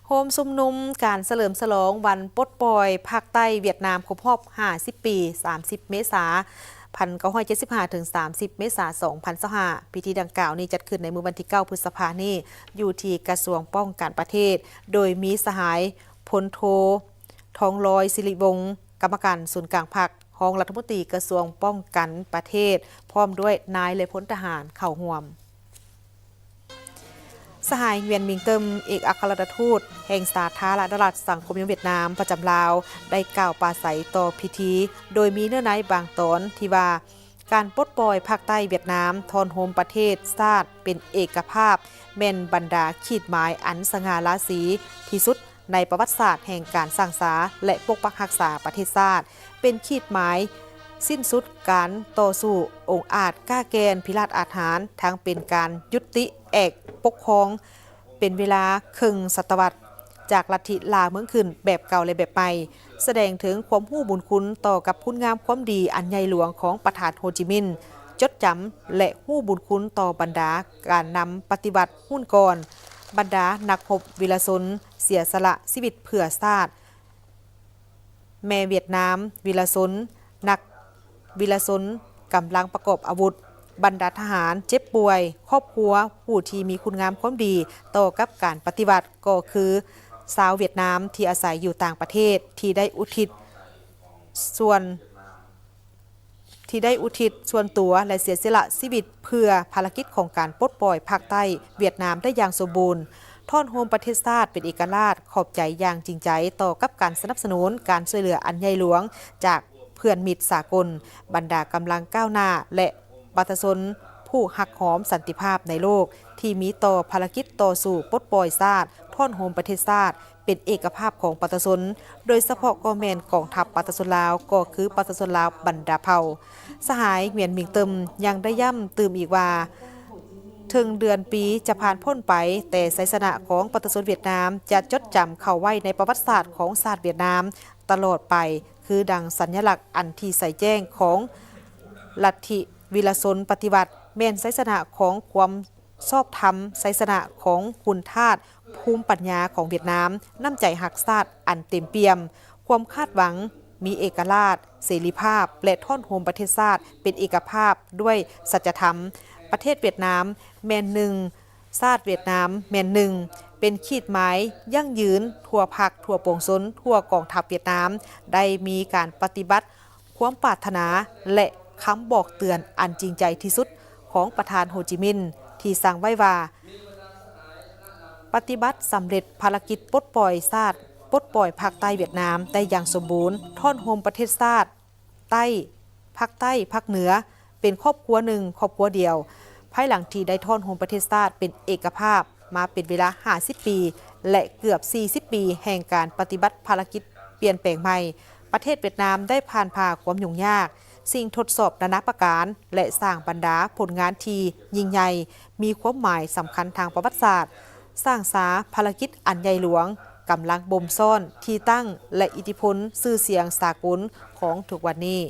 โฮมซุมนุมการเฉลิมฉลองวันปลดปล่อยภาคใต้เวียดนามครบรอบ50 ปี 30 เมษายน1975 ถึง 30 เมษายน 2025พิธีดังกล่าวนี้จัดขึ้นในมื้อวันที่ 9 พฤษภาคมนี้อยู่ที่กระทรวงป้องกันประเทศ โดยมีสหายพลโท ทองลอยศิริวงศ์กรรมการศูนย์กลางพรรครองรัฐมนตรีกระทรวงป้องกันประเทศ พร้อมด้วยนายและพลทหารเข้าร่วมสหายเวียนมิงเติมเอกอัครราชทูตแห่งสาธารณรัฐสังคมนิยมเวียดนามประจำลาวได้กล่าวปราศัยต่อพิธี โดยมีเนื้อในบางตอนที่ว่าการปลดปล่อยภาคใต้เวียดนามทอนโฮมประเทศชาติเป็นเอกภาพแม่นบรรดาขีดหมายอันสง่าราศีที่สุดในประวัติศาสตร์แห่งการสร้างสาและปกปักรักษาประเทศชาติเป็นขีดหมายสิ้นสุดการต่อสู้องค์อาจกล้าแกนพิราชอาถรรพ์ทั้งเป็นการยุติเอกปกครองเป็นเวลาครึ่งศตวรรษจากลัทธิลาเมืองขึ้นแบบเก่าและแบบใหม่แสดงถึงความรู้บุญคุณต่อกับคุณงามความดีอันใหญ่หลวงของประธานโฮจิมินห์จดจำและรู้บุญคุณต่อบรรดาการนำปฏิบัติหุ้นก่อนบรรดานักรบวีรชนเสียสละชีวิตเพื่อชาติแม่เวียดนามวีรชนนักวีรชนกำลังประกอบอาวุธบรรดาทหารเจ็บป่วยครอบครัวผู้ที่มีคุณงามความดีต่อกับการปฏิบัติก็คือชาวเวียดนามที่อาศัยอยู่ต่างประเทศที่ได้อุทิศส่วนตัวและเสียสละชีวิตเพื่อภารกิจของการปลดปล่อยภาคใต้เวียดนามได้อย่างสมบูรณ์ท่อนโฮมประเทศชาติเป็นเอกราชขอบใจอย่างจริงใจต่อกับการสนับสนุนการช่วยเหลืออันใหญ่หลวงจากเพื่อนมิตรสากลบรรดากำลังก้าวหน้าและประชาชนผู้หักหอมสันติภาพในโลกที่มีต่อภารกิจต่อสู่ปลดปล่อยชาติท่อนโฮมประเทศชาติเป็นเอกภาพของประชาชนโดยเฉพาะกองแมนกองทัพประชาชนลาวก็คือประชาชนลาวบรรดาเผ่าสหายเหวียนมิงเติมยังได้ย่ำตื่มอีกว่าถึงเดือนปีจะผ่านพ้นไปแต่ไสยชนะของประชาชนเวียดนามจะจดจำเข้าไว้ในประวัติศาสตร์ของชาติเวียดนามตลอดไปคือดังสัญลักษณ์อันที่ใส่แจ้งของลัทธิวีรชนปฏิวัติแม่นไสยชนะของความชอบธรรมไสยชนะของคุณธาตุภูมิปัญญาของเวียดนามน้ำใจหักชาติอันเต็มเปี่ยมความคาดหวังมีเอกราชเสรีภาพและท่อนโฮมประเทศชาติเป็นเอกภาพด้วยสัจธรรมประเทศเวียดนามแม่นหนึ่งชาติเวียดนามแม่นหนึ่งเป็นขีดหมายยั่งยืนทั่วภาคทั่วปวงชนทั่วกองทัพเวียดนามได้มีการปฏิบัติความปรารถนาและคำบอกเตือนอันจริงใจที่สุดของประธานโฮจิมินห์ที่สั่งไว้ว่าปฏิบัติสำเร็จภารกิจปลดปล่อยชาติปลดปล่อยภาคใต้เวียดนามได้อย่างสมบูรณ์ท่อนโฮมประเทศชาติใต้ภาคใต้ภาคเหนือเป็นครอบครัวหนึ่งครอบครัวเดียวภายหลังที่ได้ท่อนโฮมประเทศชาติเป็นเอกภาพมาเป็นเวลา50 ปีและเกือบ40 ปีแห่งการปฏิบัติภารกิจเปลี่ยนแปลงใหม่ประเทศเวียดนามได้ผ่านความยุ่งยากสิ่งทดสอบนานาประการและสร้างบรรดาผลงานที่ยิ่งใหญ่มีความหมายสำคัญทางประวัติศาสตร์สร้างสาภารกิจอันใหญ่หลวงกำลังบ่มซ่อนที่ตั้งและอิทธิพลชื่อเสียงสากลของทุกวันนี้